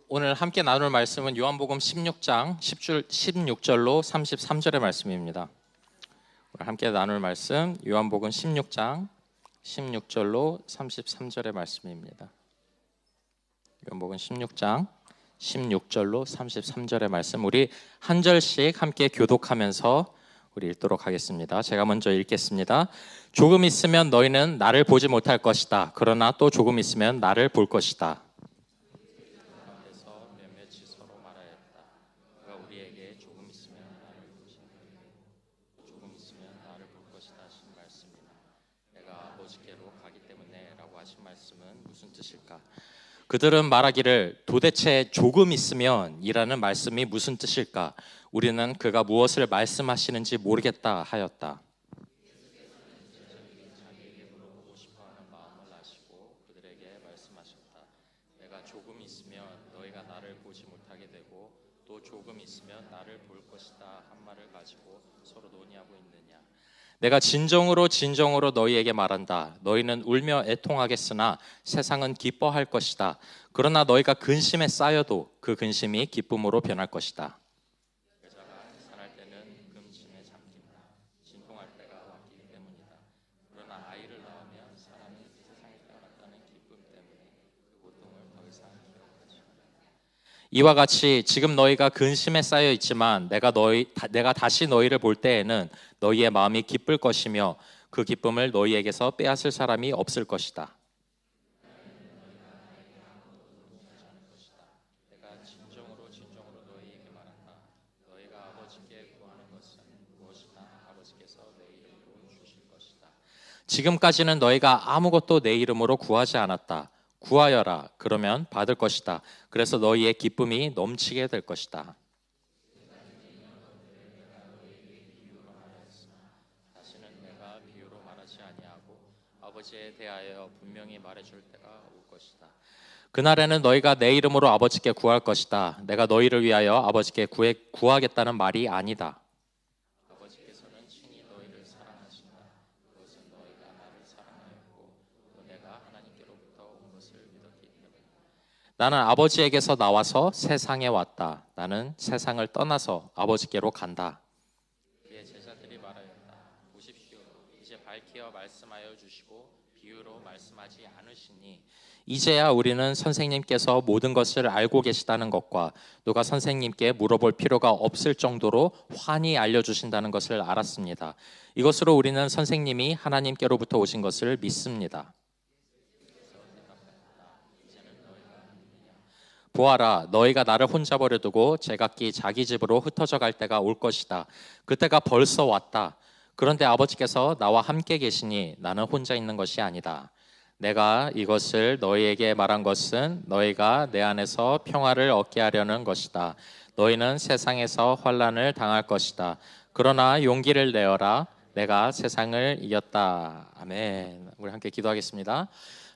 오늘 함께 나눌 말씀은 요한복음 16장 16절로 33절의 말씀입니다. 오늘 함께 나눌 말씀 요한복음 16장 16절로 33절의 말씀입니다. 요한복음 16장 16절로 33절의 말씀, 우리 한 절씩 함께 교독하면서 우리 읽도록 하겠습니다. 제가 먼저 읽겠습니다. 조금 있으면 너희는 나를 보지 못할 것이다. 그러나 또 조금 있으면 나를 볼 것이다. 그들은 말하기를 도대체 조금 있으면 이라는 말씀이 무슨 뜻일까? 우리는 그가 무엇을 말씀하시는지 모르겠다 하였다. 자기에게 물어보고 싶어하는 마음을 아시고 그들에게 말씀하셨다. 내가 조금 있으면 너희가 나를 보지 못하게 되고 또 조금 있으면 나를 볼 것이다 한 말을 가지고 서로 논의하고 있느냐. 내가 진정으로 너희에게 말한다. 너희는 울며 애통하겠으나 세상은 기뻐할 것이다. 그러나 너희가 근심에 쌓여도 그 근심이 기쁨으로 변할 것이다. 여자가 산할 때는 근심에 잠긴다. 진통할 때가 왔기 때문이다. 그러나 아이를 낳으면 사람이 세상에 태어났다는 기쁨 때문에 그 고통을 더 이상 기억하지 않는다. 이와 같이 지금 너희가 근심에 쌓여 있지만 내가 다시 너희를 볼 때에는 너희의 마음이 기쁠 것이며 그 기쁨을 너희에게서 빼앗을 사람이 없을 것이다. 내가 진정으로 너희에게 말한다. 너희가 아버지께 구하는 것은 무엇이나 아버지께서 내 이름으로 주실 것이다. 지금까지는 너희가 아무것도 내 이름으로 구하지 않았다. 구하여라. 그러면 받을 것이다. 그래서 너희의 기쁨이 넘치게 될 것이다. 다시는 내가 비유로 말하지 아니하고 아버지에 대하여 분명히 말해줄 때가 올 것이다. 그날에는 너희가 내 이름으로 아버지께 구할 것이다. 내가 너희를 위하여 아버지께 구하겠다는 말이 아니다. 아버지께서는 친히 너희를 사랑하신다. 그것은 너희가 나를 사랑하였고 또 내가 하나님께로부터 온 것을 믿었기 때문에. 나는 아버지에게서 나와서 세상에 왔다. 나는 세상을 떠나서 아버지께로 간다. 그의 제자들이 말하였다. 보십시오. 이제 밝히어 말씀하여 주시고 비유로 말씀하지 않으시니 이제야 우리는 선생님께서 모든 것을 알고 계시다는 것과 누가 선생님께 물어볼 필요가 없을 정도로 환히 알려주신다는 것을 알았습니다. 이것으로 우리는 선생님이 하나님께로부터 오신 것을 믿습니다. 보아라, 너희가 나를 혼자 버려두고 제각기 자기 집으로 흩어져 갈 때가 올 것이다. 그때가 벌써 왔다. 그런데 아버지께서 나와 함께 계시니 나는 혼자 있는 것이 아니다. 내가 이것을 너희에게 말한 것은 너희가 내 안에서 평화를 얻게 하려는 것이다. 너희는 세상에서 환난을 당할 것이다. 그러나 용기를 내어라. 내가 세상을 이겼다. 아멘. 우리 함께 기도하겠습니다.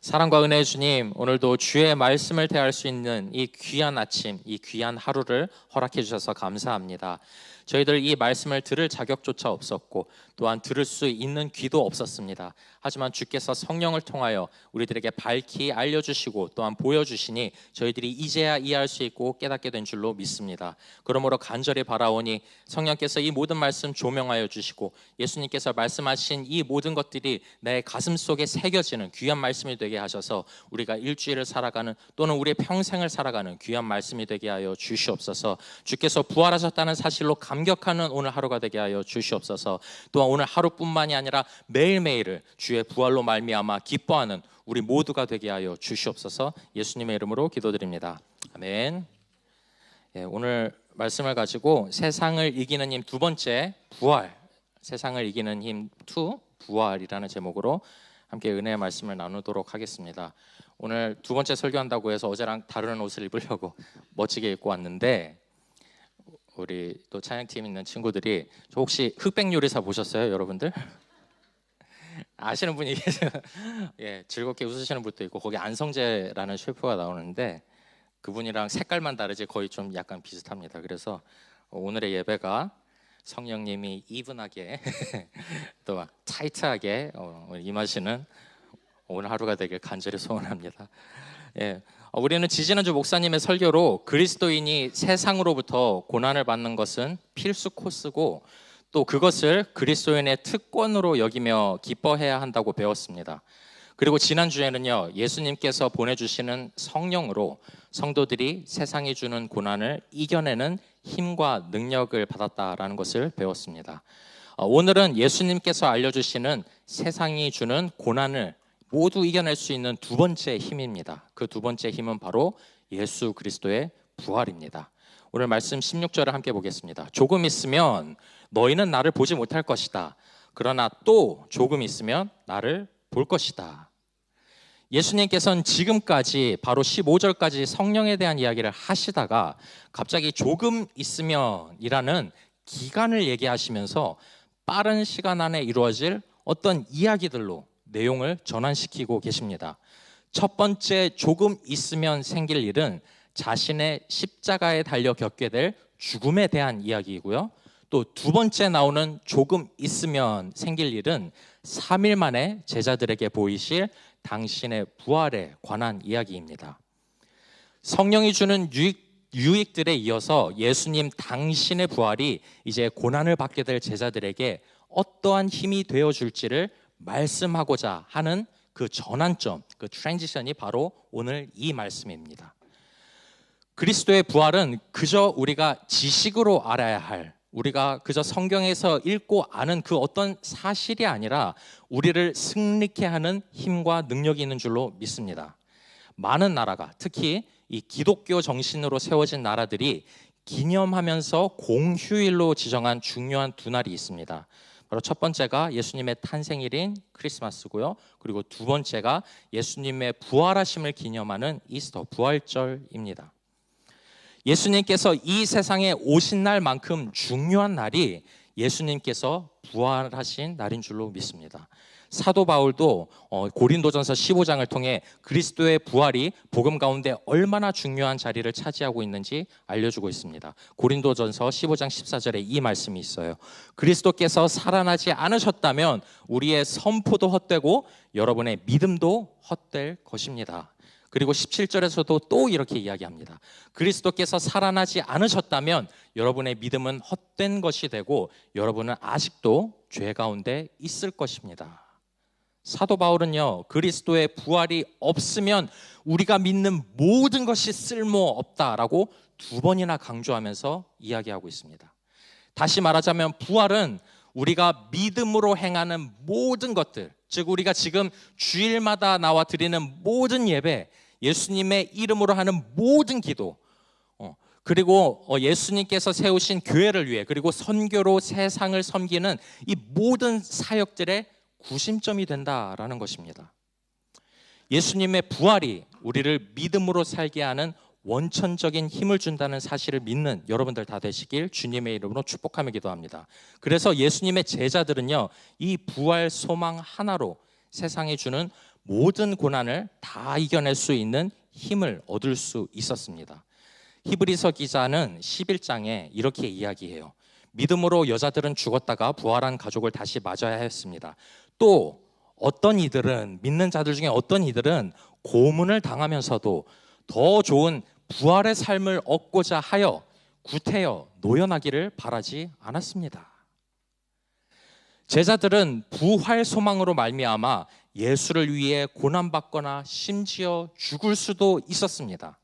사랑과 은혜의 주님, 오늘도 주의 말씀을 대할 수 있는 이 귀한 아침, 이 귀한 하루를 허락해 주셔서 감사합니다. 저희들 이 말씀을 들을 자격조차 없었고 또한 들을 수 있는 귀도 없었습니다. 하지만 주께서 성령을 통하여 우리들에게 밝히 알려주시고 또한 보여주시니 저희들이 이제야 이해할 수 있고 깨닫게 된 줄로 믿습니다. 그러므로 간절히 바라오니 성령께서 이 모든 말씀 조명하여 주시고 예수님께서 말씀하신 이 모든 것들이 내 가슴 속에 새겨지는 귀한 말씀이 되게 하셔서 우리가 일주일을 살아가는 또는 우리의 평생을 살아가는 귀한 말씀이 되게 하여 주시옵소서. 주께서 부활하셨다는 사실로 감격하는 오늘 하루가 되게 하여 주시옵소서. 또한 오늘 하루뿐만이 아니라 매일매일을 주의 부활로 말미암아 기뻐하는 우리 모두가 되게 하여 주시옵소서. 예수님의 이름으로 기도드립니다. 아멘. 오늘 말씀을 가지고 세상을 이기는 힘 두 번째 부활, 세상을 이기는 힘 2 부활이라는 제목으로 함께 은혜의 말씀을 나누도록 하겠습니다. 오늘 두 번째 설교한다고 해서 어제랑 다른 옷을 입으려고 멋지게 입고 왔는데 우리 또 찬양팀 있는 친구들이 저 혹시 흑백 요리사 보셨어요, 여러분들? 아시는 분이 계세요. 예, 즐겁게 웃으시는 분도 있고 거기 안성재라는 셰프가 나오는데 그분이랑 색깔만 다르지 거의 좀 약간 비슷합니다. 그래서 오늘의 예배가 성령님이 이분하게 또 타이트하게 임하시는 오늘 하루가 되길 간절히 소원합니다. 예, 우리는 지지난주 목사님의 설교로 그리스도인이 세상으로부터 고난을 받는 것은 필수 코스고 또 그것을 그리스도인의 특권으로 여기며 기뻐해야 한다고 배웠습니다. 그리고 지난주에는요, 예수님께서 보내주시는 성령으로 성도들이 세상이 주는 고난을 이겨내는 힘과 능력을 받았다라는 것을 배웠습니다. 오늘은 예수님께서 알려주시는 세상이 주는 고난을 모두 이겨낼 수 있는 두 번째 힘입니다. 그 두 번째 힘은 바로 예수 그리스도의 부활입니다. 오늘 말씀 16절을 함께 보겠습니다. 조금 있으면 너희는 나를 보지 못할 것이다. 그러나 또 조금 있으면 나를 볼 것이다. 예수님께서는 지금까지 바로 15절까지 성령에 대한 이야기를 하시다가 갑자기 조금 있으면이라는 기간을 얘기하시면서 빠른 시간 안에 이루어질 어떤 이야기들로 내용을 전환시키고 계십니다. 첫 번째 조금 있으면 생길 일은 자신의 십자가에 달려 겪게 될 죽음에 대한 이야기이고요. 또 두 번째 나오는 조금 있으면 생길 일은 3일 만에 제자들에게 보이실 당신의 부활에 관한 이야기입니다. 성령이 주는 유익들에 이어서 예수님 당신의 부활이 이제 고난을 받게 될 제자들에게 어떠한 힘이 되어줄지를 말씀하고자 하는 그 전환점, 그 트랜지션이 바로 오늘 이 말씀입니다. 그리스도의 부활은 그저 우리가 지식으로 알아야 할, 우리가 그저 성경에서 읽고 아는 그 어떤 사실이 아니라 우리를 승리케 하는 힘과 능력이 있는 줄로 믿습니다. 많은 나라가, 특히 이 기독교 정신으로 세워진 나라들이 기념하면서 공휴일로 지정한 중요한 두 날이 있습니다. 바로 첫 번째가 예수님의 탄생일인 크리스마스고요. 그리고 두 번째가 예수님의 부활하심을 기념하는 이스터, 부활절입니다. 예수님께서 이 세상에 오신 날만큼 중요한 날이 예수님께서 부활하신 날인 줄로 믿습니다. 사도 바울도 고린도전서 15장을 통해 그리스도의 부활이 복음 가운데 얼마나 중요한 자리를 차지하고 있는지 알려주고 있습니다. 고린도전서 15장 14절에 이 말씀이 있어요. 그리스도께서 살아나지 않으셨다면 우리의 선포도 헛되고 여러분의 믿음도 헛될 것입니다. 그리고 17절에서도 또 이렇게 이야기합니다. 그리스도께서 살아나지 않으셨다면 여러분의 믿음은 헛된 것이 되고 여러분은 아직도 죄 가운데 있을 것입니다. 사도 바울은요, 그리스도의 부활이 없으면 우리가 믿는 모든 것이 쓸모없다라고 두 번이나 강조하면서 이야기하고 있습니다. 다시 말하자면 부활은 우리가 믿음으로 행하는 모든 것들, 즉 우리가 지금 주일마다 나와 드리는 모든 예배, 예수님의 이름으로 하는 모든 기도, 그리고 예수님께서 세우신 교회를 위해, 그리고 선교로 세상을 섬기는 이 모든 사역들의 구심점이 된다라는 것입니다. 예수님의 부활이 우리를 믿음으로 살게 하는 원천적인 힘을 준다는 사실을 믿는 여러분들 다 되시길 주님의 이름으로 축복하며 기도합니다. 그래서 예수님의 제자들은요, 이 부활 소망 하나로 세상에 주는 모든 고난을 다 이겨낼 수 있는 힘을 얻을 수 있었습니다. 히브리서 기자는 11장에 이렇게 이야기해요. 믿음으로 여자들은 죽었다가 부활한 가족을 다시 맞아야 했습니다. 또 어떤 이들은, 믿는 자들 중에 어떤 이들은 고문을 당하면서도 더 좋은 부활의 삶을 얻고자 하여 구태여 노연하기를 바라지 않았습니다. 제자들은 부활 소망으로 말미암아 예수를 위해 고난받거나 심지어 죽을 수도 있었습니다.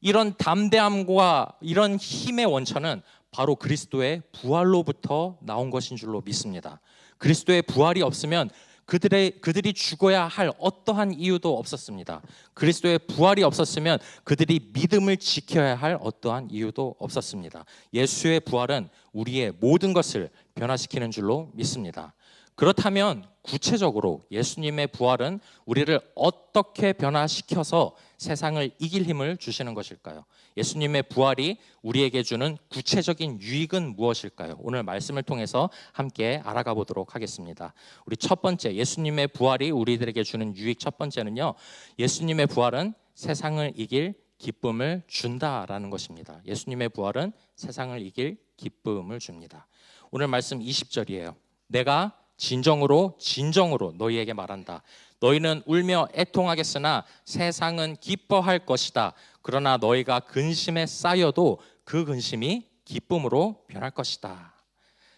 이런 담대함과 이런 힘의 원천은 바로 그리스도의 부활로부터 나온 것인 줄로 믿습니다. 그리스도의 부활이 없으면 그들이 죽어야 할 어떠한 이유도 없었습니다. 그리스도의 부활이 없었으면 그들이 믿음을 지켜야 할 어떠한 이유도 없었습니다. 예수의 부활은 우리의 모든 것을 변화시키는 줄로 믿습니다. 그렇다면 구체적으로 예수님의 부활은 우리를 어떻게 변화시켜서 세상을 이길 힘을 주시는 것일까요? 예수님의 부활이 우리에게 주는 구체적인 유익은 무엇일까요? 오늘 말씀을 통해서 함께 알아가 보도록 하겠습니다. 우리 첫 번째, 예수님의 부활이 우리들에게 주는 유익 첫 번째는요, 예수님의 부활은 세상을 이길 기쁨을 준다라는 것입니다. 예수님의 부활은 세상을 이길 기쁨을 줍니다. 오늘 말씀 20절이에요. 내가 진정으로 너희에게 말한다. 너희는 울며 애통하겠으나 세상은 기뻐할 것이다. 그러나 너희가 근심에 쌓여도 그 근심이 기쁨으로 변할 것이다.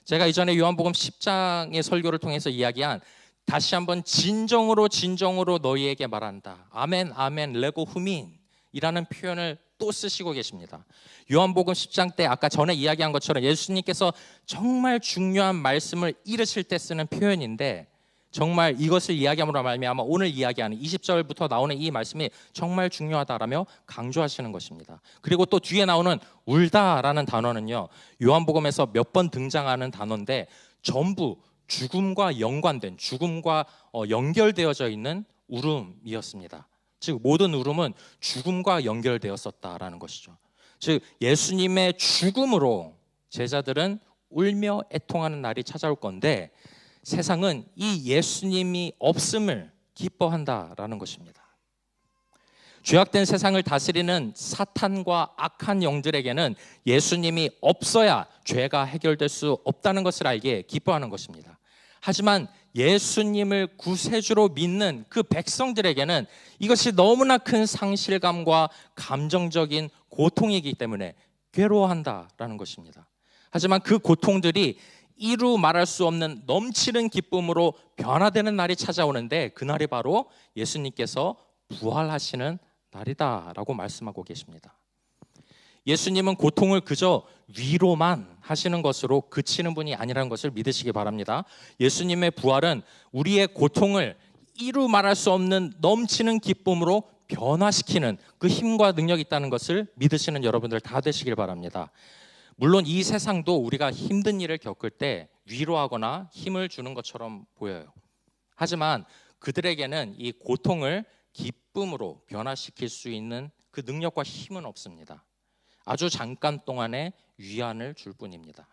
제가 이전에 요한복음 10장의 설교를 통해서 이야기한 다시 한번 진정으로 너희에게 말한다. 아멘 아멘 레고 후민 이라는 표현을 또 쓰시고 계십니다. 요한복음 10장 때 아까 전에 이야기한 것처럼 예수님께서 정말 중요한 말씀을 이르실 때 쓰는 표현인데, 정말 이것을 이야기함으로 말미암아 오늘 이야기하는 20절부터 나오는 이 말씀이 정말 중요하다라며 강조하시는 것입니다. 그리고 또 뒤에 나오는 울다라는 단어는요, 요한복음에서 몇 번 등장하는 단어인데 전부 죽음과 연관된, 죽음과 연결되어져 있는 울음이었습니다. 즉 모든 울음은 죽음과 연결되었었다라는 것이죠. 즉 예수님의 죽음으로 제자들은 울며 애통하는 날이 찾아올 건데, 세상은 이 예수님이 없음을 기뻐한다라는 것입니다. 죄악된 세상을 다스리는 사탄과 악한 영들에게는 예수님이 없어야 죄가 해결될 수 없다는 것을 알기에 기뻐하는 것입니다. 하지만 예수님을 구세주로 믿는 그 백성들에게는 이것이 너무나 큰 상실감과 감정적인 고통이기 때문에 괴로워한다라는 것입니다. 하지만 그 고통들이 이루 말할 수 없는 넘치는 기쁨으로 변화되는 날이 찾아오는데, 그날이 바로 예수님께서 부활하시는 날이다라고 말씀하고 계십니다. 예수님은 고통을 그저 위로만 하시는 것으로 그치는 분이 아니라는 것을 믿으시기 바랍니다. 예수님의 부활은 우리의 고통을 이루 말할 수 없는 넘치는 기쁨으로 변화시키는 그 힘과 능력이 있다는 것을 믿으시는 여러분들 다 되시길 바랍니다. 물론 이 세상도 우리가 힘든 일을 겪을 때 위로하거나 힘을 주는 것처럼 보여요. 하지만 그들에게는 이 고통을 기쁨으로 변화시킬 수 있는 그 능력과 힘은 없습니다. 아주 잠깐 동안의 위안을 줄 뿐입니다.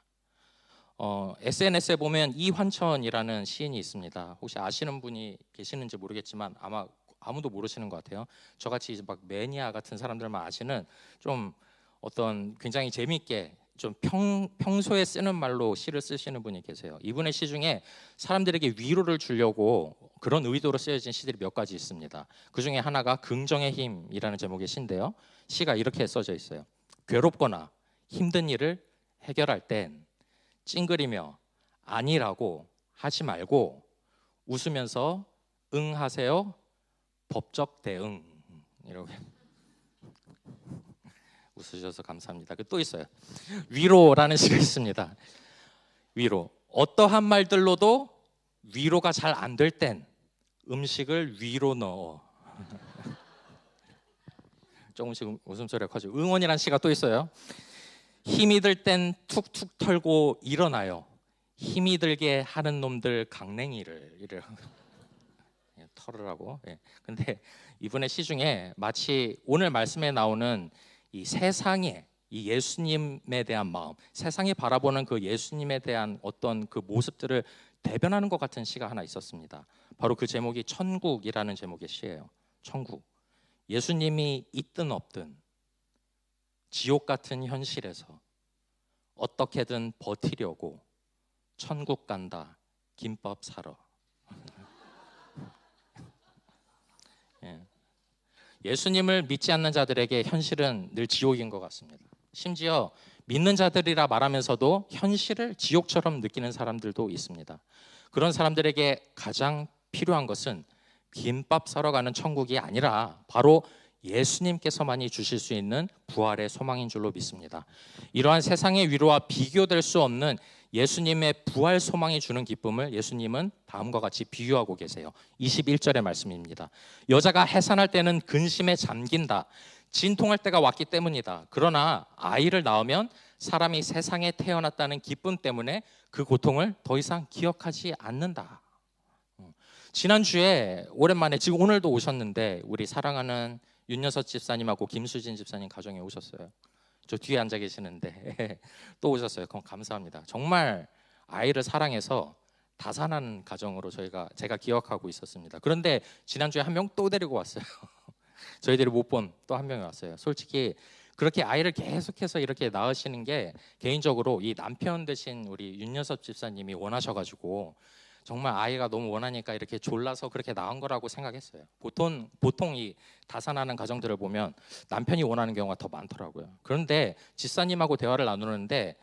SNS에 보면 이환천이라는 시인이 있습니다. 혹시 아시는 분이 계시는지 모르겠지만 아마 아무도 모르시는 것 같아요. 저같이 이제 막 매니아 같은 사람들만 아시는, 좀 어떤 굉장히 재미있게 좀 평소에 쓰는 말로 시를 쓰시는 분이 계세요. 이분의 시 중에 사람들에게 위로를 주려고 그런 의도로 쓰여진 시들이 몇 가지 있습니다. 그 중에 하나가 긍정의 힘이라는 제목의 시인데요, 시가 이렇게 써져 있어요. 괴롭거나 힘든 일을 해결할 땐 찡그리며 아니라고 하지 말고 웃으면서 응하세요. 법적 대응. 이렇게 웃으셔서 감사합니다. 또 있어요. 위로라는 시가 있습니다. 위로. 어떠한 말들로도 위로가 잘 안 될 땐 음식을 위로 넣어. 조금씩 웃음소리가 커지고. 응원이라는 시가 또 있어요. 힘이 들 땐 툭툭 털고 일어나요. 힘이 들게 하는 놈들 강냉이를 털으라고. 근데 이분의 시 중에 마치 오늘 말씀에 나오는 이 세상에, 이 예수님에 대한 마음, 세상이 바라보는 그 예수님에 대한 어떤 그 모습들을 대변하는 것 같은 시가 하나 있었습니다. 바로 그 제목이 천국이라는 제목의 시예요. 천국. 예수님이 있든 없든 지옥 같은 현실에서 어떻게든 버티려고 천국 간다 김밥 사러. 예수님을 믿지 않는 자들에게 현실은 늘 지옥인 것 같습니다. 심지어 믿는 자들이라 말하면서도 현실을 지옥처럼 느끼는 사람들도 있습니다. 그런 사람들에게 가장 필요한 것은 김밥 사러 가는 천국이 아니라 바로 예수님께서만이 주실 수 있는 부활의 소망인 줄로 믿습니다. 이러한 세상의 위로와 비교될 수 없는 예수님의 부활 소망이 주는 기쁨을 예수님은 다음과 같이 비유하고 계세요. 21절의 말씀입니다. 여자가 해산할 때는 근심에 잠긴다. 진통할 때가 왔기 때문이다. 그러나 아이를 낳으면 사람이 세상에 태어났다는 기쁨 때문에 그 고통을 더 이상 기억하지 않는다. 지난주에 오랜만에, 지금 오늘도 오셨는데 우리 사랑하는 윤여섯 집사님하고 김수진 집사님 가정에 오셨어요. 저 뒤에 앉아 계시는데 또 오셨어요. 그럼 감사합니다. 정말 아이를 사랑해서 다산한 가정으로 제가 기억하고 있었습니다. 그런데 지난주에 한 명 또 데리고 왔어요. 저희들이 못 본 또 한 명이 왔어요. 솔직히 그렇게 아이를 계속해서 이렇게 낳으시는 게 개인적으로 이 남편 되신 우리 윤여섭 집사님이 원하셔가지고 정말 아이가 너무 원하니까 이렇게 졸라서 그렇게 낳은 거라고 생각했어요. 보통 이 다산하는 가정들을 보면 남편이 원하는 경우가 더 많더라고요. 그런데 집사님하고 대화를 나누는데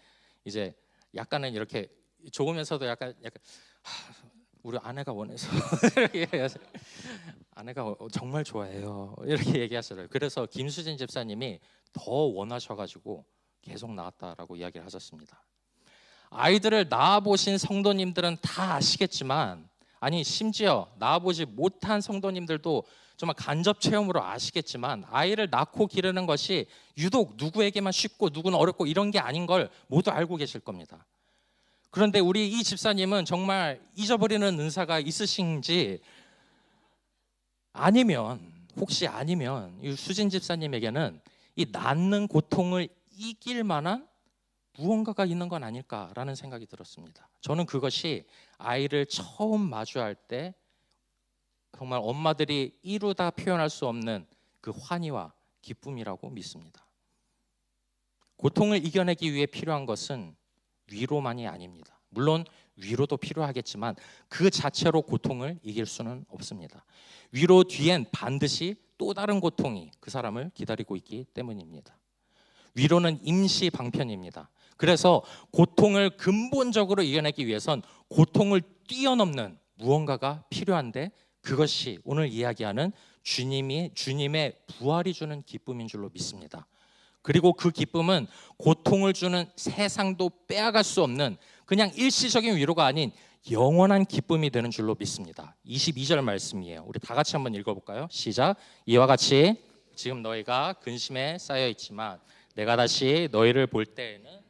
이제 약간은 이렇게 좋으면서도 약간 우리 아내가 원해서 아내가 정말 좋아해요 이렇게 얘기하시더라고요. 그래서 김수진 집사님이 더 원하셔가지고 계속 낳았다라고 이야기를 하셨습니다. 아이들을 낳아보신 성도님들은 다 아시겠지만, 아니 심지어 낳아보지 못한 성도님들도 정말 간접 체험으로 아시겠지만, 아이를 낳고 기르는 것이 유독 누구에게만 쉽고 누구는 어렵고 이런 게 아닌 걸 모두 알고 계실 겁니다. 그런데 우리 이 집사님은 정말 잊어버리는 은사가 있으신지, 혹시 아니면 이 수진 집사님에게는 이 낳는 고통을 이길 만한 무언가가 있는 건 아닐까라는 생각이 들었습니다. 저는 그것이 아이를 처음 마주할 때 정말 엄마들이 이루다 표현할 수 없는 그 환희와 기쁨이라고 믿습니다. 고통을 이겨내기 위해 필요한 것은 위로만이 아닙니다. 물론 위로도 필요하겠지만 그 자체로 고통을 이길 수는 없습니다. 위로 뒤엔 반드시 또 다른 고통이 그 사람을 기다리고 있기 때문입니다. 위로는 임시 방편입니다. 그래서 고통을 근본적으로 이겨내기 위해선 고통을 뛰어넘는 무언가가 필요한데, 그것이 오늘 이야기하는 주님의 부활이 주는 기쁨인 줄로 믿습니다. 그리고 그 기쁨은 고통을 주는 세상도 빼앗을 수 없는 그냥 일시적인 위로가 아닌 영원한 기쁨이 되는 줄로 믿습니다. 22절 말씀이에요. 우리 다 같이 한번 읽어볼까요? 시작. 이와 같이 지금 너희가 근심에 쌓여 있지만 내가 다시 너희를 볼 때에는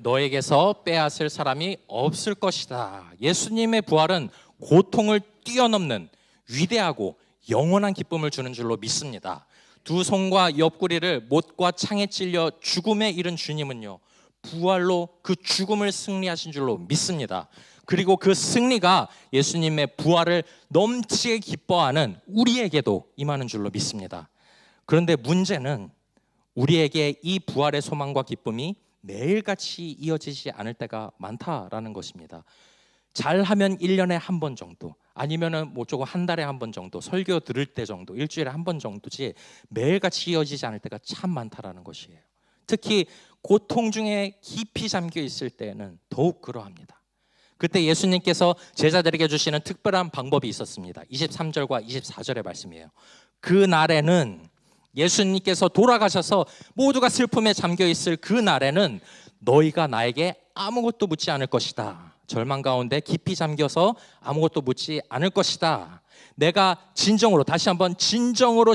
너에게서 빼앗을 사람이 없을 것이다. 예수님의 부활은 고통을 뛰어넘는 위대하고 영원한 기쁨을 주는 줄로 믿습니다. 두 손과 옆구리를 못과 창에 찔려 죽음에 이른 주님은요, 부활로 그 죽음을 승리하신 줄로 믿습니다. 그리고 그 승리가 예수님의 부활을 넘치게 기뻐하는 우리에게도 임하는 줄로 믿습니다. 그런데 문제는 우리에게 이 부활의 소망과 기쁨이 매일같이 이어지지 않을 때가 많다라는 것입니다. 잘하면 1년에 한 번 정도, 아니면은 조금 한 달에 한 번 정도, 설교 들을 때 정도, 일주일에 한 번 정도지 매일같이 이어지지 않을 때가 참 많다라는 것이에요. 특히 고통 중에 깊이 잠겨 있을 때는 더욱 그러합니다. 그때 예수님께서 제자들에게 주시는 특별한 방법이 있었습니다. 23절과 24절의 말씀이에요. 그 날에는 예수님께서 돌아가셔서 모두가 슬픔에 잠겨 있을 그 날에는 너희가 나에게 아무것도 묻지 않을 것이다. 절망 가운데 깊이 잠겨서 아무것도 묻지 않을 것이다. 내가 진정으로, 다시 한번 진정으로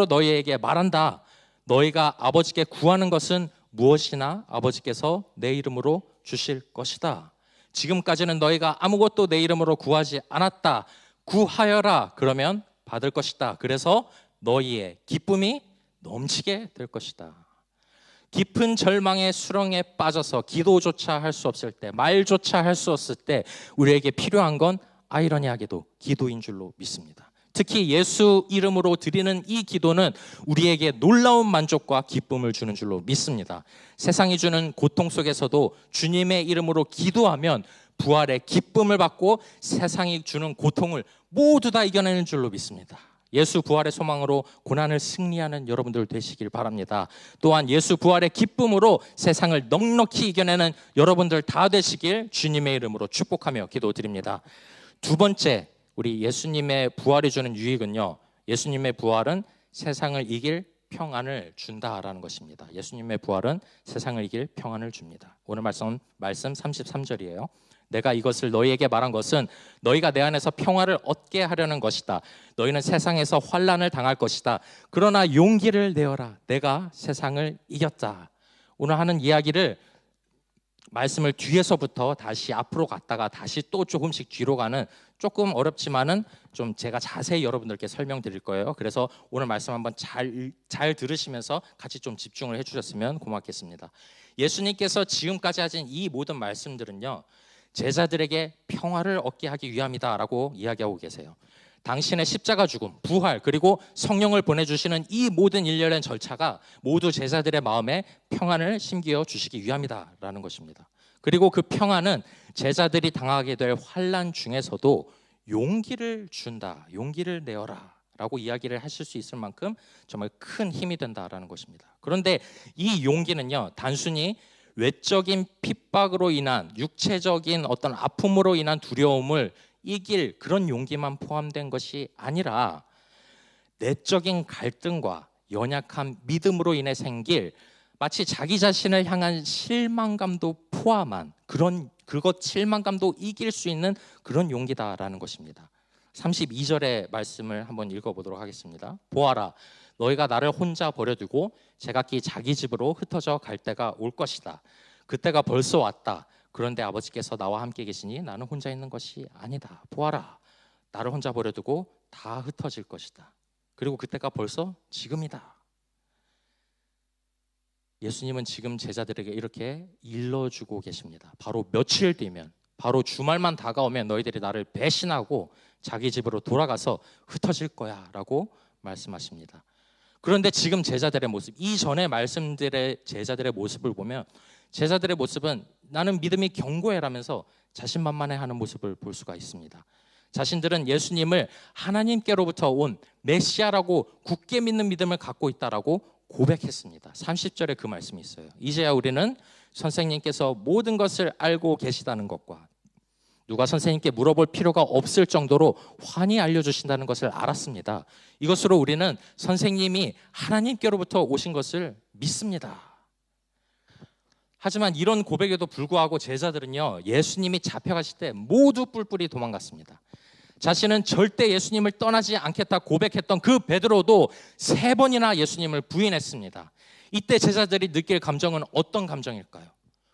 너희에게 말한다. 너희가 아버지께 구하는 것은 무엇이나 아버지께서 내 이름으로 주실 것이다. 지금까지는 너희가 아무것도 내 이름으로 구하지 않았다. 구하여라. 그러면 받을 것이다. 그래서 너희의 기쁨이 넘치게 될 것이다. 깊은 절망의 수렁에 빠져서 기도조차 할 수 없을 때, 말조차 할 수 없을 때 우리에게 필요한 건 아이러니하게도 기도인 줄로 믿습니다. 특히 예수 이름으로 드리는 이 기도는 우리에게 놀라운 만족과 기쁨을 주는 줄로 믿습니다. 세상이 주는 고통 속에서도 주님의 이름으로 기도하면 부활의 기쁨을 받고 세상이 주는 고통을 모두 다 이겨내는 줄로 믿습니다. 예수 부활의 소망으로 고난을 승리하는 여러분들 되시길 바랍니다. 또한 예수 부활의 기쁨으로 세상을 넉넉히 이겨내는 여러분들 다 되시길 주님의 이름으로 축복하며 기도드립니다. 두 번째, 우리 예수님의 부활이 주는 유익은요, 예수님의 부활은 세상을 이길 평안을 준다라는 것입니다. 예수님의 부활은 세상을 이길 평안을 줍니다. 오늘 말씀 33절이에요. 내가 이것을 너희에게 말한 것은 너희가 내 안에서 평화를 얻게 하려는 것이다. 너희는 세상에서 환난을 당할 것이다. 그러나 용기를 내어라. 내가 세상을 이겼다. 오늘 하는 이야기를 말씀을 뒤에서부터 다시 앞으로 갔다가 다시 또 조금씩 뒤로 가는, 조금 어렵지만은 좀 제가 자세히 여러분들께 설명드릴 거예요. 그래서 오늘 말씀 한번 잘 들으시면서 같이 좀 집중을 해주셨으면 고맙겠습니다. 예수님께서 지금까지 하신 이 모든 말씀들은요, 제자들에게 평화를 얻게 하기 위함이다라고 이야기하고 계세요. 당신의 십자가 죽음, 부활, 그리고 성령을 보내주시는 이 모든 일련의 절차가 모두 제자들의 마음에 평안을 심겨 주시기 위함이다라는 것입니다. 그리고 그 평안은 제자들이 당하게 될 환난 중에서도 용기를 준다, 용기를 내어라 라고 이야기를 하실 수 있을 만큼 정말 큰 힘이 된다라는 것입니다. 그런데 이 용기는요, 단순히 외적인 핍박으로 인한 육체적인 어떤 아픔으로 인한 두려움을 이길 그런 용기만 포함된 것이 아니라 내적인 갈등과 연약한 믿음으로 인해 생길 마치 자기 자신을 향한 실망감도 포함한 그것 실망감도 이길 수 있는 그런 용기다라는 것입니다. 32절의 말씀을 한번 읽어보도록 하겠습니다. 보아라, 너희가 나를 혼자 버려두고 제각기 자기 집으로 흩어져 갈 때가 올 것이다. 그때가 벌써 왔다. 그런데 아버지께서 나와 함께 계시니 나는 혼자 있는 것이 아니다. 보아라, 나를 혼자 버려두고 다 흩어질 것이다. 그리고 그때가 벌써 지금이다. 예수님은 지금 제자들에게 이렇게 일러주고 계십니다. 바로 며칠 뒤면, 바로 주말만 다가오면 너희들이 나를 배신하고 자기 집으로 돌아가서 흩어질 거야 라고 말씀하십니다. 그런데 지금 제자들의 모습, 이전의 말씀들의 제자들의 모습을 보면 제자들의 모습은 나는 믿음이 견고해라면서 자신만만해하는 모습을 볼 수가 있습니다. 자신들은 예수님을 하나님께로부터 온 메시아라고 굳게 믿는 믿음을 갖고 있다라고 고백했습니다. 30절에 그 말씀이 있어요. 이제야 우리는 선생님께서 모든 것을 알고 계시다는 것과 누가 선생님께 물어볼 필요가 없을 정도로 환히 알려주신다는 것을 알았습니다. 이것으로 우리는 선생님이 하나님께로부터 오신 것을 믿습니다. 하지만 이런 고백에도 불구하고 제자들은요, 예수님이 잡혀가실 때 모두 뿔뿔이 도망갔습니다. 자신은 절대 예수님을 떠나지 않겠다 고백했던 그 베드로도 3번이나 예수님을 부인했습니다. 이때 제자들이 느낄 감정은 어떤 감정일까요?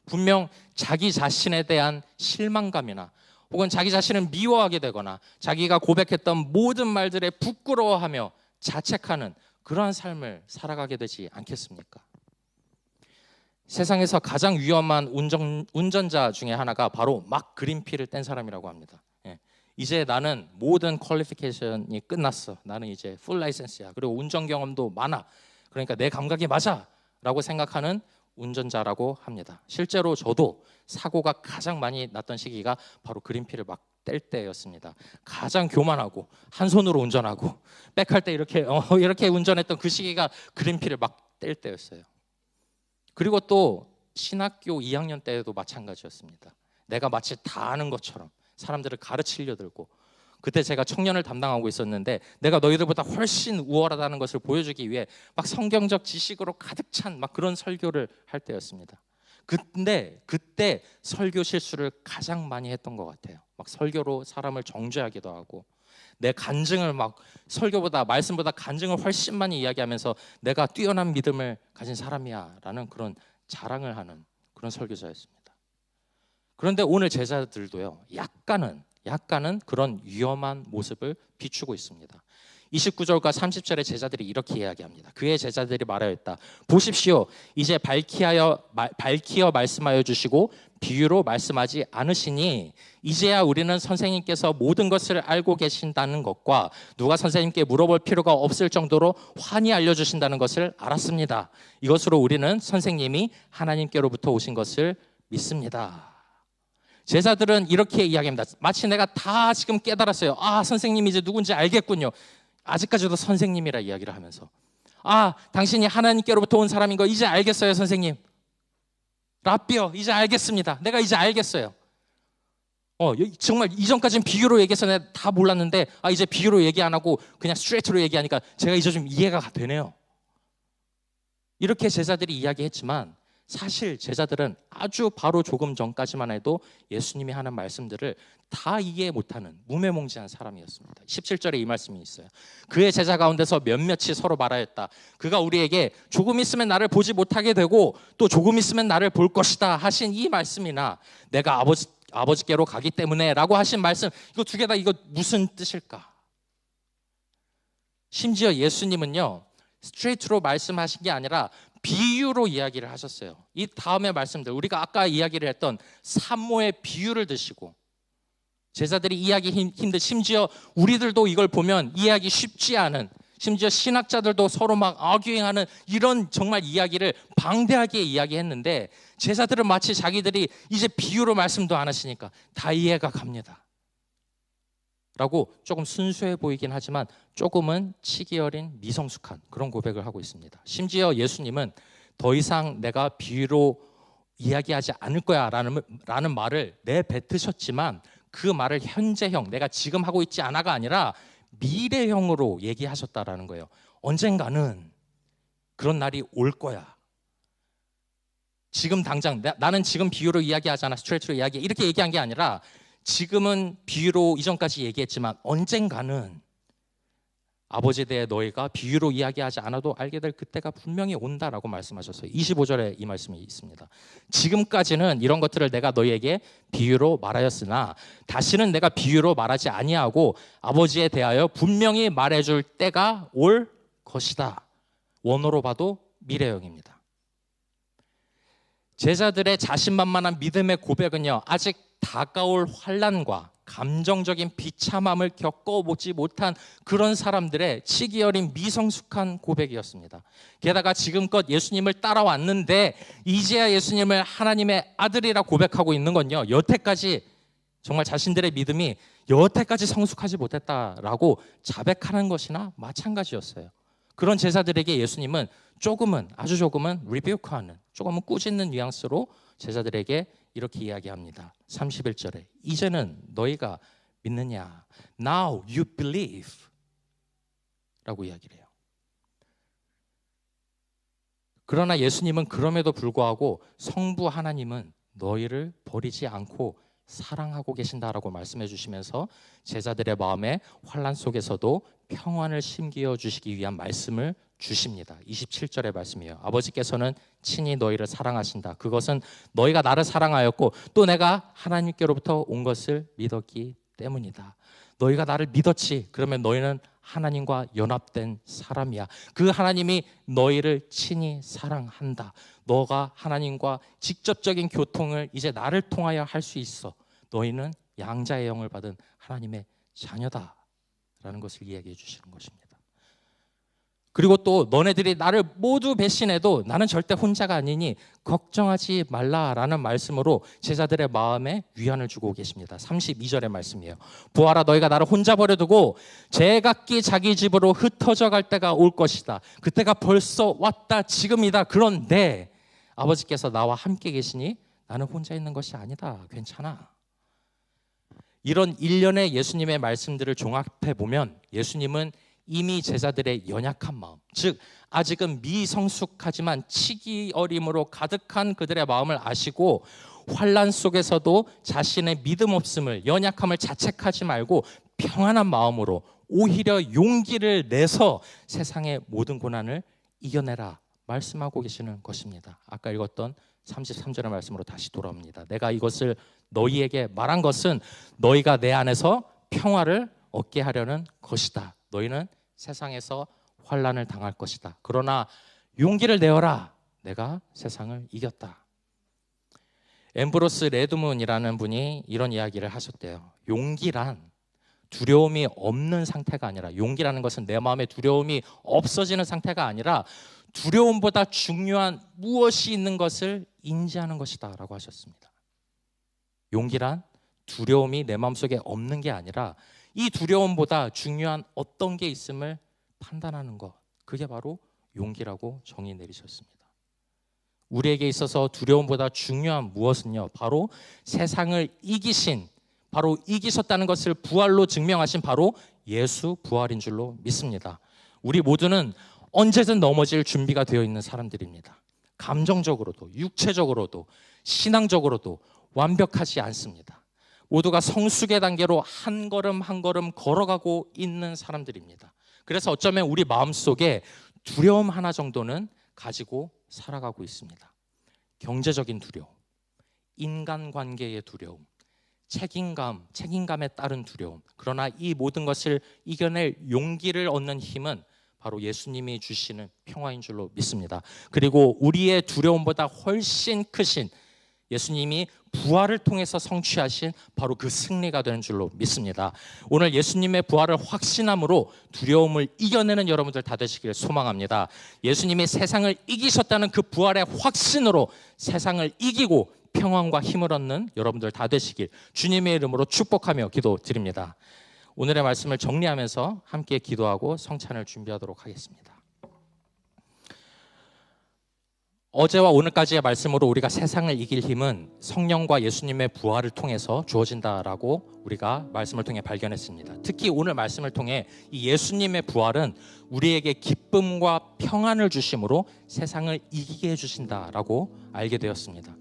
분명 자기 자신에 대한 실망감이나 혹은 자기 자신을 미워하게 되거나 자기가 고백했던 모든 말들에 부끄러워하며 자책하는 그러한 삶을 살아가게 되지 않겠습니까? 세상에서 가장 위험한 운전자 중에 하나가 바로 막 그린피를 뗀 사람이라고 합니다. 이제 나는 모든 퀄리피케이션이 끝났어. 나는 이제 풀 라이센스야. 그리고 운전 경험도 많아. 그러니까 내 감각이 맞아 라고 생각하는 운전자라고 합니다. 실제로 저도 사고가 가장 많이 났던 시기가 바로 그린피를 막 뗄 때였습니다. 가장 교만하고 한 손으로 운전하고 백할 때 이렇게 운전했던 그 시기가 그린피를 막 뗄 때였어요. 그리고 또 신학교 2학년 때에도 마찬가지였습니다. 내가 마치 다 아는 것처럼 사람들을 가르치려 들고, 그때 제가 청년을 담당하고 있었는데 내가 너희들보다 훨씬 우월하다는 것을 보여주기 위해 막 성경적 지식으로 가득 찬 막 그런 설교를 할 때였습니다. 근데 그때 설교 실수를 가장 많이 했던 것 같아요. 막 설교로 사람을 정죄하기도 하고 내 간증을 막 설교보다 말씀보다 간증을 훨씬 많이 이야기하면서 내가 뛰어난 믿음을 가진 사람이야 라는 그런 자랑을 하는 그런 설교자였습니다. 그런데 오늘 제자들도요, 약간은 그런 위험한 모습을 비추고 있습니다. 29절과 30절의 제자들이 이렇게 이야기합니다. 그의 제자들이 말하였다. 보십시오, 이제 밝히어 말씀하여 주시고 비유로 말씀하지 않으시니 이제야 우리는 선생님께서 모든 것을 알고 계신다는 것과 누가 선생님께 물어볼 필요가 없을 정도로 환히 알려주신다는 것을 알았습니다. 이것으로 우리는 선생님이 하나님께로부터 오신 것을 믿습니다. 제자들은 이렇게 이야기합니다. 마치 내가 다 지금 깨달았어요. 아, 선생님이 이제 누군지 알겠군요. 아직까지도 선생님이라 이야기를 하면서, 아, 당신이 하나님께로부터 온 사람인 거 이제 알겠어요, 선생님. 라비어, 이제 알겠습니다. 내가 이제 알겠어요. 정말 이전까지는 비유로 얘기해서 내가 다 몰랐는데 이제 비유로 얘기 안 하고 그냥 스트레이트로 얘기하니까 제가 이제 좀 이해가 되네요. 이렇게 제자들이 이야기했지만 사실 제자들은 아주 바로 조금 전까지만 해도 예수님이 하는 말씀들을 다 이해 못하는 무매몽지한 사람이었습니다. 17절에 이 말씀이 있어요. 그의 제자 가운데서 몇몇이 서로 말하였다. 그가 우리에게 조금 있으면 나를 보지 못하게 되고 또 조금 있으면 나를 볼 것이다 하신 이 말씀이나 내가 아버지께로 가기 때문에 라고 하신 말씀, 이거 두 개 다 이거 무슨 뜻일까? 심지어 예수님은요, 스트레이트로 말씀하신 게 아니라 비유로 이야기를 하셨어요. 이 다음의 말씀들, 우리가 아까 이야기를 했던 산모의 비유를 드시고, 제자들이 이해하기 힘든, 심지어 우리들도 이걸 보면 이해하기 쉽지 않은 심지어 신학자들도 서로 막 아규잉하는 이런 정말 이야기를 방대하게 이야기했는데 제자들은 마치 자기들이 이제 비유로 말씀도 안 하시니까 다 이해가 갑니다 라고 조금 순수해 보이긴 하지만 조금은 치기 어린 미성숙한 그런 고백을 하고 있습니다. 심지어 예수님은 더 이상 내가 비유로 이야기하지 않을 거야 라는 말을 내뱉으셨지만 그 말을 현재형, 내가 지금 하고 있지 않아가 아니라 미래형으로 얘기하셨다라는 거예요. 언젠가는 그런 날이 올 거야. 지금 당장 나는 지금 비유로 이야기하잖아, 스트레이트로 이야기해, 이렇게 얘기한 게 아니라 지금은 비유로 이전까지 얘기했지만 언젠가는 아버지에 대해 너희가 비유로 이야기하지 않아도 알게 될 그때가 분명히 온다라고 말씀하셨어요. 25절에 이 말씀이 있습니다. 지금까지는 이런 것들을 내가 너희에게 비유로 말하였으나 다시는 내가 비유로 말하지 아니하고 아버지에 대하여 분명히 말해줄 때가 올 것이다. 원어로 봐도 미래형입니다. 제자들의 자신만만한 믿음의 고백은요, 아직 다가올 환난과 감정적인 비참함을 겪어보지 못한 그런 사람들의 치기 어린 미성숙한 고백이었습니다. 게다가 지금껏 예수님을 따라왔는데 이제야 예수님을 하나님의 아들이라 고백하고 있는 건요, 여태까지 정말 자신들의 믿음이 여태까지 성숙하지 못했다라고 자백하는 것이나 마찬가지였어요. 그런 제자들에게 예수님은 조금은, 아주 조금은 리뷰크하는, 조금은 꾸짖는 뉘앙스로 제자들에게 이렇게 이야기합니다. 31절에 이제는 너희가 믿느냐? Now you believe 라고 이야기를 해요. 그러나 예수님은 그럼에도 불구하고 성부 하나님은 너희를 버리지 않고 사랑하고 계신다라고 말씀해 주시면서 제자들의 마음에 환난 속에서도 평안을 심기어 주시기 위한 말씀을 주십니다. 27절의 말씀이에요. 아버지께서는 친히 너희를 사랑하신다. 그것은 너희가 나를 사랑하였고 또 내가 하나님께로부터 온 것을 믿었기 때문이다. 너희가 나를 믿었지. 그러면 너희는 하나님과 연합된 사람이야. 그 하나님이 너희를 친히 사랑한다. 너가 하나님과 직접적인 교통을 이제 나를 통하여 할 수 있어. 너희는 양자의 영을 받은 하나님의 자녀다 라는 것을 이야기해 주시는 것입니다. 그리고 또 너네들이 나를 모두 배신해도 나는 절대 혼자가 아니니 걱정하지 말라라는 말씀으로 제자들의 마음에 위안을 주고 계십니다. 32절의 말씀이에요. 보아라, 너희가 나를 혼자 버려두고 제각기 자기 집으로 흩어져 갈 때가 올 것이다. 그때가 벌써 왔다, 지금이다. 그런데 아버지께서 나와 함께 계시니 나는 혼자 있는 것이 아니다. 괜찮아. 이런 일련의 예수님의 말씀들을 종합해 보면 예수님은 이미 제자들의 연약한 마음, 즉 아직은 미성숙하지만 치기 어림으로 가득한 그들의 마음을 아시고 환난 속에서도 자신의 믿음 없음을, 연약함을 자책하지 말고 평안한 마음으로 오히려 용기를 내서 세상의 모든 고난을 이겨내라 말씀하고 계시는 것입니다. 아까 읽었던 33절의 말씀으로 다시 돌아옵니다. 내가 이것을 너희에게 말한 것은 너희가 내 안에서 평화를 얻게 하려는 것이다. 너희는 세상에서 환난을 당할 것이다. 그러나 용기를 내어라. 내가 세상을 이겼다. 앰브로스 레드문이라는 분이 이런 이야기를 하셨대요. 용기란 두려움이 없는 상태가 아니라, 용기라는 것은 내 마음에 두려움이 없어지는 상태가 아니라 두려움보다 중요한 무엇이 있는 것을 인지하는 것이다 라고 하셨습니다. 용기란 두려움이 내 마음속에 없는 게 아니라 이 두려움보다 중요한 어떤 게 있음을 판단하는 것, 그게 바로 용기라고 정의 내리셨습니다. 우리에게 있어서 두려움보다 중요한 무엇은요, 바로 세상을 이기신, 바로 이기셨다는 것을 부활로 증명하신 바로 예수 부활인 줄로 믿습니다. 우리 모두는 언제든 넘어질 준비가 되어 있는 사람들입니다. 감정적으로도 육체적으로도 신앙적으로도 완벽하지 않습니다. 모두가 성숙의 단계로 한 걸음 한 걸음 걸어가고 있는 사람들입니다. 그래서 어쩌면 우리 마음속에 두려움 하나 정도는 가지고 살아가고 있습니다. 경제적인 두려움, 인간관계의 두려움, 책임감에 따른 두려움. 그러나 이 모든 것을 이겨낼 용기를 얻는 힘은 바로 예수님이 주시는 평화인 줄로 믿습니다. 그리고 우리의 두려움보다 훨씬 크신 예수님이 부활을 통해서 성취하신 바로 그 승리가 되는 줄로 믿습니다. 오늘 예수님의 부활을 확신함으로 두려움을 이겨내는 여러분들 다 되시길 소망합니다. 예수님이 세상을 이기셨다는 그 부활의 확신으로 세상을 이기고 평안과 힘을 얻는 여러분들 다 되시길 주님의 이름으로 축복하며 기도드립니다. 오늘의 말씀을 정리하면서 함께 기도하고 성찬을 준비하도록 하겠습니다. 어제와 오늘까지의 말씀으로 우리가 세상을 이길 힘은 성령과 예수님의 부활을 통해서 주어진다라고 우리가 말씀을 통해 발견했습니다. 특히 오늘 말씀을 통해 이 예수님의 부활은 우리에게 기쁨과 평안을 주심으로 세상을 이기게 해주신다라고 알게 되었습니다.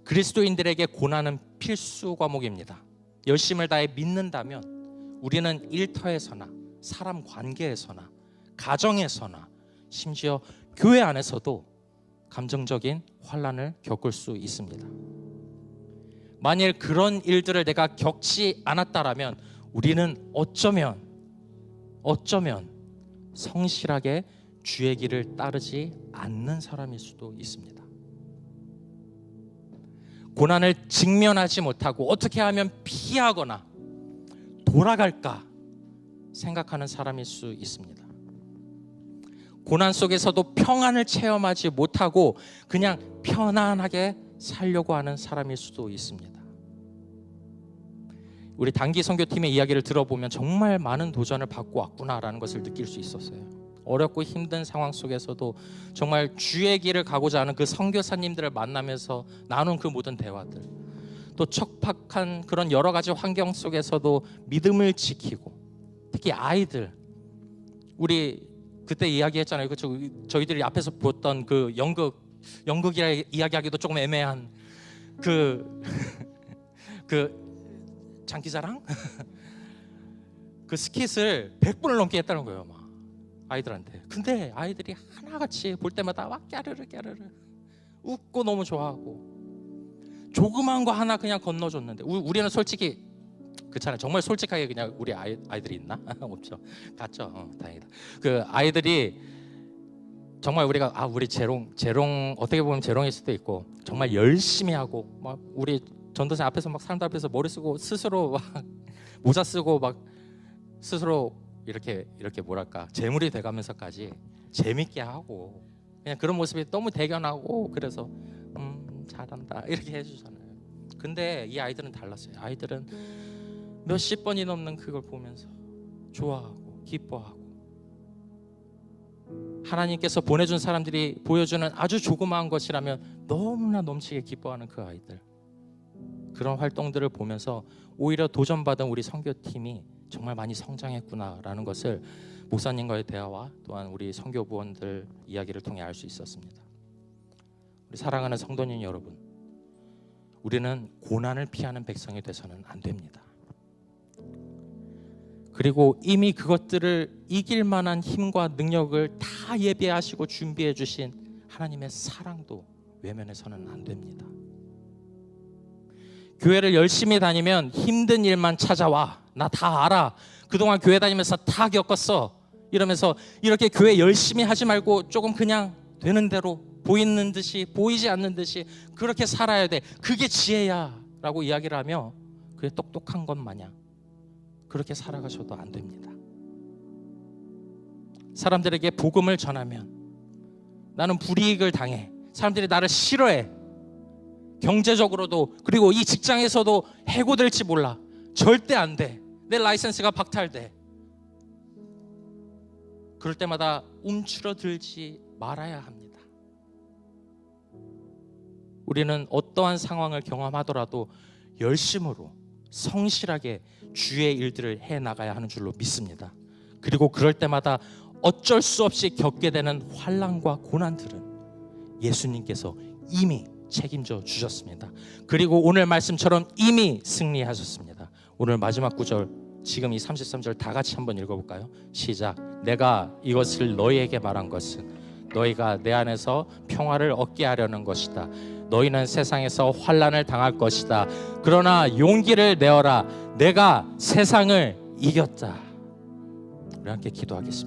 그리스도인들에게 고난은 필수 과목입니다. 열심을 다해 믿는다면 우리는 일터에서나 사람 관계에서나 가정에서나 심지어 교회 안에서도 감정적인 환난을 겪을 수 있습니다. 만일 그런 일들을 내가 겪지 않았다라면 우리는 어쩌면 성실하게 주의 길을 따르지 않는 사람일 수도 있습니다. 고난을 직면하지 못하고 어떻게 하면 피하거나 돌아갈까 생각하는 사람일 수 있습니다. 고난 속에서도 평안을 체험하지 못하고 그냥 편안하게 살려고 하는 사람일 수도 있습니다. 우리 단기 선교팀의 이야기를 들어보면 정말 많은 도전을 받고 왔구나라는 것을 느낄 수 있었어요. 어렵고 힘든 상황 속에서도 정말 주의 길을 가고자 하는 그 선교사님들을 만나면서 나눈 그 모든 대화들, 또 척박한 그런 여러 가지 환경 속에서도 믿음을 지키고, 특히 아이들, 우리 그때 이야기했잖아요. 그렇죠? 저희들이 앞에서 보던 그 연극이라 이야기하기도 조금 애매한 그 장기자랑 그 스킷을 100분을 넘게 했다는 거예요, 막 아이들한테. 근데 아이들이 하나같이 볼 때마다 막 까르르 웃고 너무 좋아하고 조그만 거 하나 그냥 건너줬는데 우리는 솔직히 그렇잖아요. 정말 솔직하게 그냥 우리 아이들이 있나? 없죠. 갔죠. 다행이다. 그 아이들이 정말 우리가 우리 재롱 어떻게 보면 재롱일 수도 있고 정말 열심히 하고 막 우리 전도사 앞에서 막 사람들 앞에서 머리 쓰고 스스로 막 모자 쓰고 막 스스로 이렇게 뭐랄까 재물이 돼가면서까지 재밌게 하고 그냥 그런 모습이 너무 대견하고 그래서 잘한다 이렇게 해주잖아요. 근데 이 아이들은 달랐어요. 아이들은 몇십 번이 넘는 그걸 보면서 좋아하고 기뻐하고 하나님께서 보내준 사람들이 보여주는 아주 조그마한 것이라면 너무나 넘치게 기뻐하는 그 아이들, 그런 활동들을 보면서 오히려 도전받은 우리 선교팀이 정말 많이 성장했구나라는 것을 목사님과의 대화와 또한 우리 선교부원들 이야기를 통해 알 수 있었습니다. 우리 사랑하는 성도님 여러분, 우리는 고난을 피하는 백성이 돼서는 안 됩니다. 그리고 이미 그것들을 이길 만한 힘과 능력을 다 예비하시고 준비해 주신 하나님의 사랑도 외면해서는 안 됩니다. 교회를 열심히 다니면 힘든 일만 찾아와. 나 다 알아. 그동안 교회 다니면서 다 겪었어. 이러면서 이렇게 교회 열심히 하지 말고 조금 그냥 되는 대로 보이는 듯이 보이지 않는 듯이 그렇게 살아야 돼. 그게 지혜야 라고 이야기를 하며 그게 똑똑한 것 마냥 그렇게 살아가셔도 안 됩니다. 사람들에게 복음을 전하면 나는 불이익을 당해. 사람들이 나를 싫어해. 경제적으로도 그리고 이 직장에서도 해고될지 몰라. 절대 안 돼. 내 라이센스가 박탈돼. 그럴 때마다 움츠러들지 말아야 합니다. 우리는 어떠한 상황을 경험하더라도 열심으로 성실하게 주의 일들을 해나가야 하는 줄로 믿습니다. 그리고 그럴 때마다 어쩔 수 없이 겪게 되는 환난과 고난들은 예수님께서 이미 책임져 주셨습니다. 그리고 오늘 말씀처럼 이미 승리하셨습니다. 오늘 마지막 구절, 지금 이 33절 다 같이 한번 읽어볼까요? 시작. 내가 이것을 너희에게 말한 것은 너희가 내 안에서 평화를 얻게 하려는 것이다. 너희는 세상에서 환난을 당할 것이다. 그러나 용기를 내어라. 내가 세상을 이겼다. 우리 함께 기도하겠습니다.